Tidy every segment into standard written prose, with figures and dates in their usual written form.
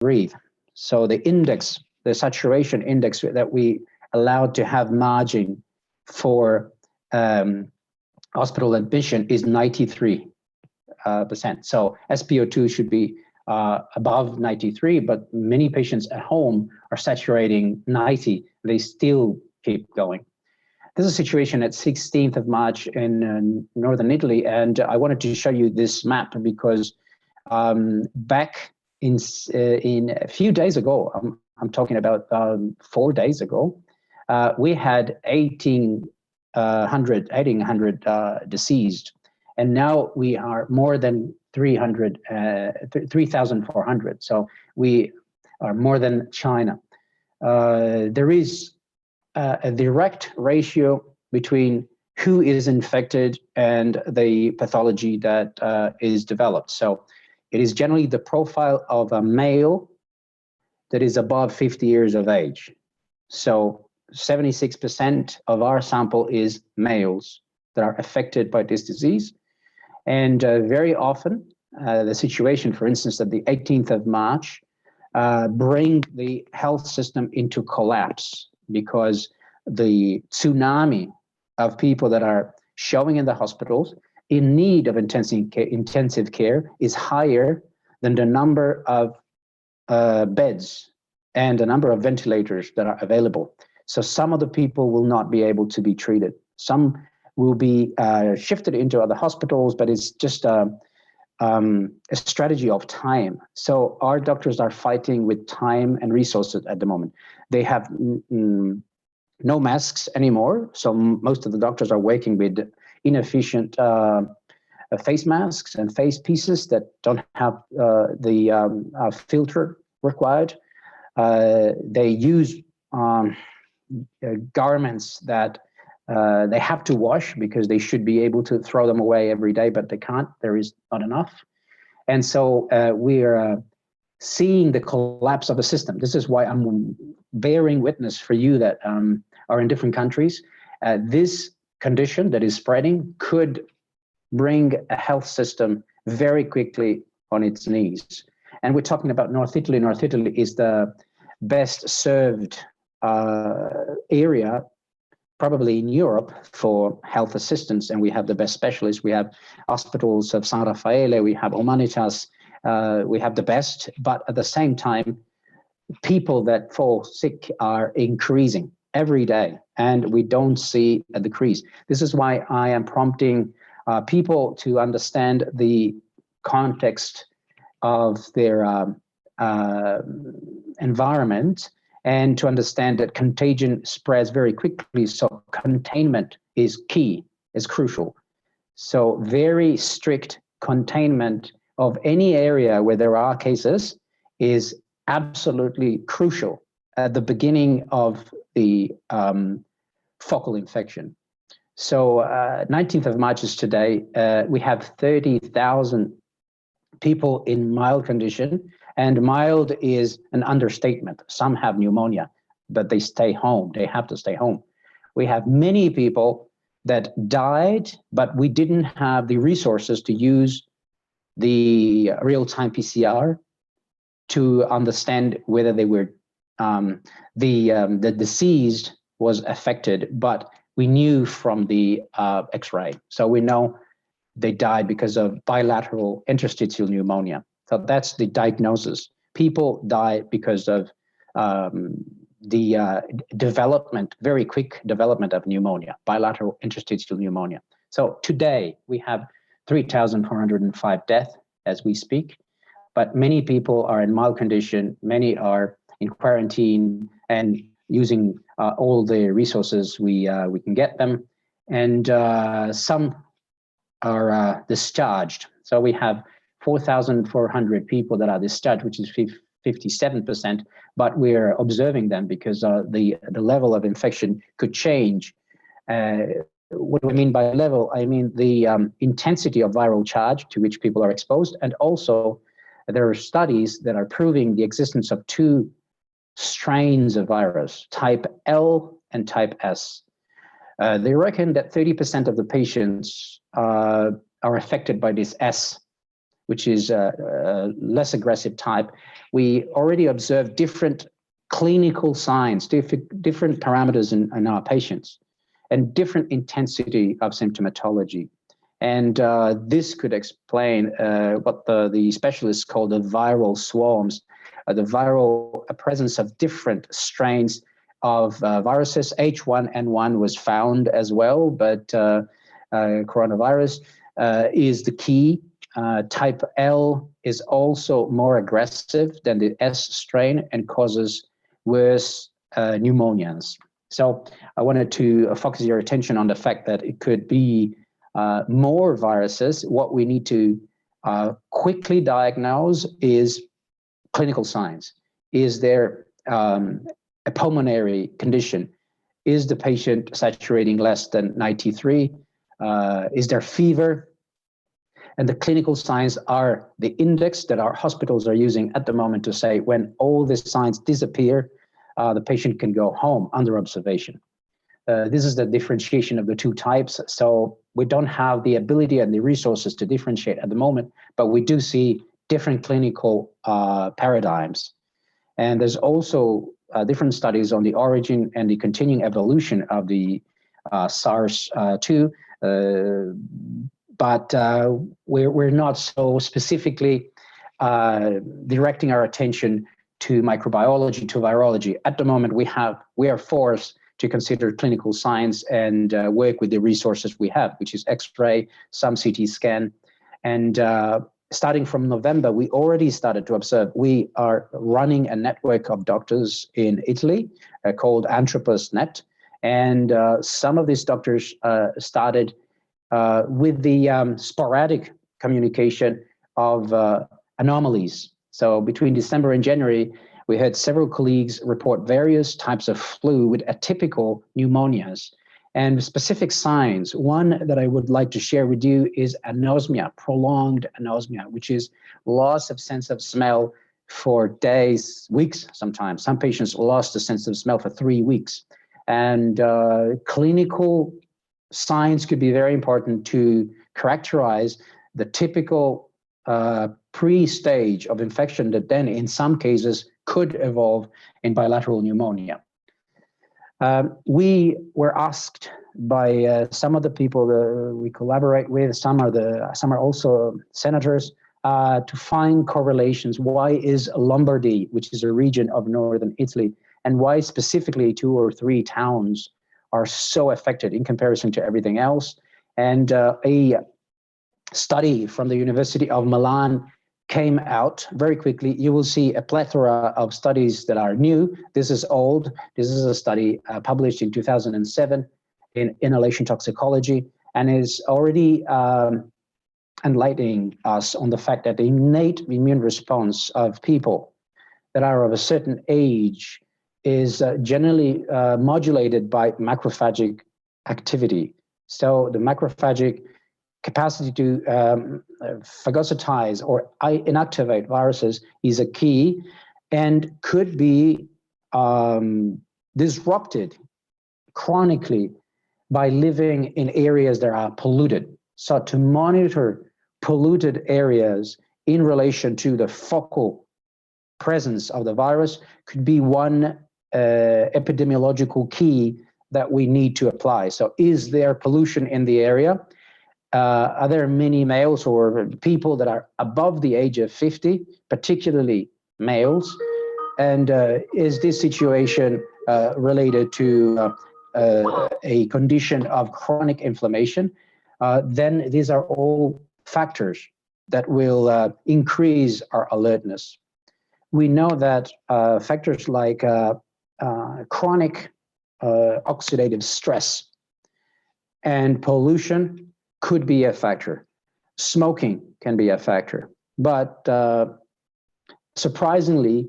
breathe. So the index, the saturation index that we allowed to have margin for hospital admission is 93%. So SpO2 should be above 93, but many patients at home are saturating 90. They still keep going. This is a situation at 16th of March in northern Italy, and I wanted to show you this map because back in a few days ago, I'm talking about 4 days ago, we had 1,800 deceased, and now we are more than 3,400. So we are more than China. There is a direct ratio between who is infected and the pathology that is developed. So it is generally the profile of a male that is above 50 years of age. So 76% of our sample is males that are affected by this disease. And very often, the situation, for instance, at the 18th of March, bring the health system into collapse because the tsunami of people that are showing in the hospitals in need of intensive care is higher than the number of beds and the number of ventilators that are available. So some of the people will not be able to be treated. Some will be shifted into other hospitals, but it's just a strategy of time. So our doctors are fighting with time and resources at the moment. They have no masks anymore. So most of the doctors are working with inefficient face masks and face pieces that don't have the filter required. They use garments that they have to wash because they should be able to throw them away every day, but they can't. There is not enough. And so we're seeing the collapse of the system. This is why I'm bearing witness for you that are in different countries. This condition that is spreading could bring a health system very quickly on its knees. And we're talking about North Italy. North Italy is the best served area probably in Europe for health assistance, and we have the best specialists. We have hospitals of San Raffaele, we have Humanitas, we have the best, but at the same time, people that fall sick are increasing every day, and we don't see a decrease. This is why I am prompting people to understand the context of their environment, and to understand that contagion spreads very quickly. So containment is key, is crucial. So very strict containment of any area where there are cases is absolutely crucial at the beginning of the focal infection. So 19th of March is today. We have 30,000 people in mild condition. And mild is an understatement. Some have pneumonia, but they stay home. They have to stay home. We have many people that died, but we didn't have the resources to use the real-time PCR to understand whether they were, the deceased was affected, but we knew from the X-ray. So we know they died because of bilateral interstitial pneumonia. So that's the diagnosis. People die because of the development, very quick development of pneumonia, bilateral interstitial pneumonia. So today we have 3,405 deaths as we speak, but many people are in mild condition. Many are in quarantine and using all the resources we can get them, and some are discharged. So we have 4,400 people that are discharged, which is 57%, but we're observing them because the level of infection could change. What do I mean by level? I mean the intensity of viral charge to which people are exposed, and also there are studies that are proving the existence of two strains of virus, type L and type S. They reckon that 30% of the patients are affected by this S, which is a less aggressive type, we already observe different clinical signs, different parameters in our patients, and different intensity of symptomatology. And this could explain what the specialists call the viral swarms, the viral presence of different strains of viruses. H1N1 was found as well, but coronavirus is the key. Type L is also more aggressive than the S strain and causes worse pneumonias. So I wanted to focus your attention on the fact that it could be more viruses. What we need to quickly diagnose is clinical signs. Is there a pulmonary condition? Is the patient saturating less than 93? Is there fever? And the clinical signs are the index that our hospitals are using at the moment to say when all these signs disappear, the patient can go home under observation. This is the differentiation of the two types. So we don't have the ability and the resources to differentiate at the moment, but we do see different clinical paradigms. And there's also different studies on the origin and the continuing evolution of the SARS-2, but we're not so specifically directing our attention to microbiology, to virology. At the moment, we are forced to consider clinical science and work with the resources we have, which is X-ray, some CT scan. And starting from November, we already started to observe. We are running a network of doctors in Italy called AnthropusNet. And some of these doctors started with the sporadic communication of anomalies. So between December and January, we had several colleagues report various types of flu with atypical pneumonias and specific signs. One that I would like to share with you is anosmia, prolonged anosmia, which is loss of sense of smell for days, weeks sometimes. Some patients lost the sense of smell for 3 weeks. And clinical signs could be very important to characterize the typical pre-stage of infection that then in some cases could evolve in bilateral pneumonia. We were asked by some of the people that we collaborate with, some are also senators, to find correlations. Why is Lombardy, which is a region of northern Italy, and why specifically 2 or 3 towns are so affected in comparison to everything else? And a study from the University of Milan came out very quickly. You will see a plethora of studies that are new. This is old. This is a study published in 2007 in Inhalation Toxicology, and is already enlightening us on the fact that the innate immune response of people that are of a certain age is generally modulated by macrophagic activity. So the macrophagic capacity to phagocytize or inactivate viruses is a key and could be disrupted chronically by living in areas that are polluted. So to monitor polluted areas in relation to the focal presence of the virus could be one epidemiological key that we need to apply. So is there pollution in the area? Are there many males or people that are above the age of 50, particularly males? And is this situation related to a condition of chronic inflammation? Then these are all factors that will increase our alertness. We know that factors like chronic oxidative stress and pollution could be a factor. Smoking can be a factor, but surprisingly,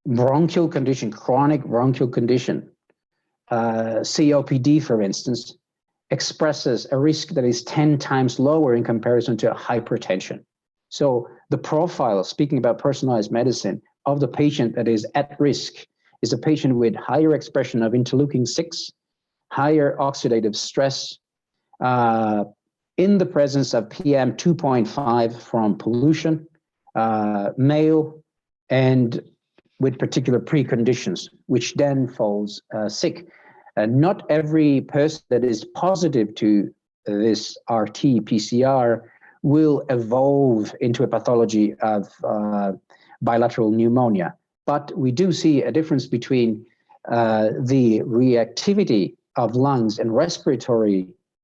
bronchial condition, chronic bronchial condition, COPD, for instance, expresses a risk that is 10 times lower in comparison to hypertension. So the profile, speaking about personalized medicine, of the patient that is at risk is a patient with higher expression of interleukin-6, higher oxidative stress, in the presence of PM 2.5 from pollution, male, and with particular preconditions, which then falls sick. Not every person that is positive to this RT-PCR will evolve into a pathology of bilateral pneumonia. But we do see a difference between the reactivity of lungs and respiratory